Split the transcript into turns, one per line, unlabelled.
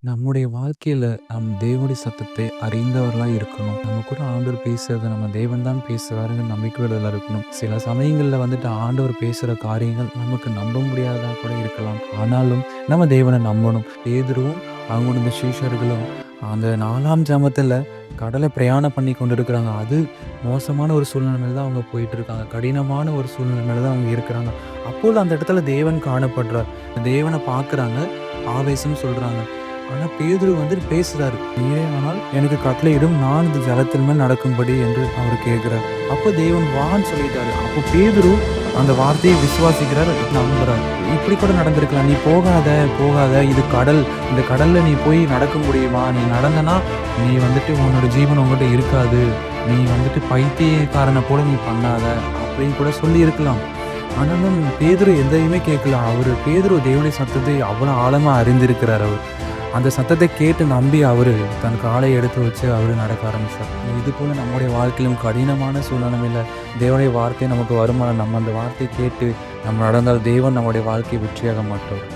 நம்முடைய வாழ்க்கையில தேவனுடைய சத்தத்தை அறிந்தவர்களா இருக்கணும். நம்ம கூட ஆண்டவர் பேசுறத நம்ம தேவன் தான் பேசுறாருன்னு நம்பிக்கையோட இருக்கணும். சில சமயங்கள்ல வந்துட்டு ஆண்டவர் பேசுற காரியங்கள் நமக்கு நம்ப முடியாததா கூட இருக்கலாம். ஆனாலும் நம்ம தேவனை நம்பணும். பேதுருவும் அவங்களோட இந்த சீஷர்களும் அந்த 4ஆம் ஜாமத்துல கடலை பிரயாணம் பண்ணி கொண்டிருக்கிறாங்க. அது மோசமான ஒரு சூழ்நிலையில தான் அவங்க போயிட்டு இருக்காங்க. கடினமான ஒரு சூழ்நிலையில தான் அவங்க இருக்கிறாங்க. அப்போது அந்த இடத்துல தேவன் காணப்படுறார். தேவனை பார்க்குறாங்க. ஆவேசம் சொல்றாங்க. ஆனா பேதுரு வந்துட்டு பேசுறாரு. "நீரே ஆனால் எனக்கு கட்டளையிடும், நான் இந்த ஜலத்தின் மேல் நடக்கும்படி" என்று அவர் கேட்கிறார். அப்போ தேவன் வான்னு சொல்லிட்டாரு. அப்போ பேதுரு அந்த வார்த்தையை விசுவாசிக்கிறார், நம்புறார். இப்படி கூட நடந்திருக்கலாம். "நீ போகாத, போகாத. இது கடல். இந்த கடல்ல நீ போய் நடக்க முடியுமா? நீ நடந்தனா நீ வந்துட்டு உன்னோட ஜீவன் உன்கிட்ட இருக்காது. நீ வந்துட்டு பைத்தியக்காரனை போல நீ பண்ணாத" அப்படின்னு கூட சொல்லியிருக்கலாம். ஆனாலும் பேதுரு எதையுமே கேட்கல. பேதுரு தேவனுடைய சத்தத்தை அவ்வளோ ஆழமா அறிந்திருக்கிறார் அவர். அந்த சத்தத்தை கேட்டு நம்பி அவரு தன் காலை எடுத்து வச்சு அவரு நடக்க ஆரம்பிச்சார். இது போல நம்முடைய வாழ்க்கையிலும் கடினமான சூழ்நிலையில தேவனுடைய வார்த்தை நமக்கு வருமானம் நம்ம அந்த வார்த்தையை கேட்டு நம்ம நடந்தால் தேவன் நம்முடைய வாழ்க்கையை வெற்றியாக மாட்டோம்.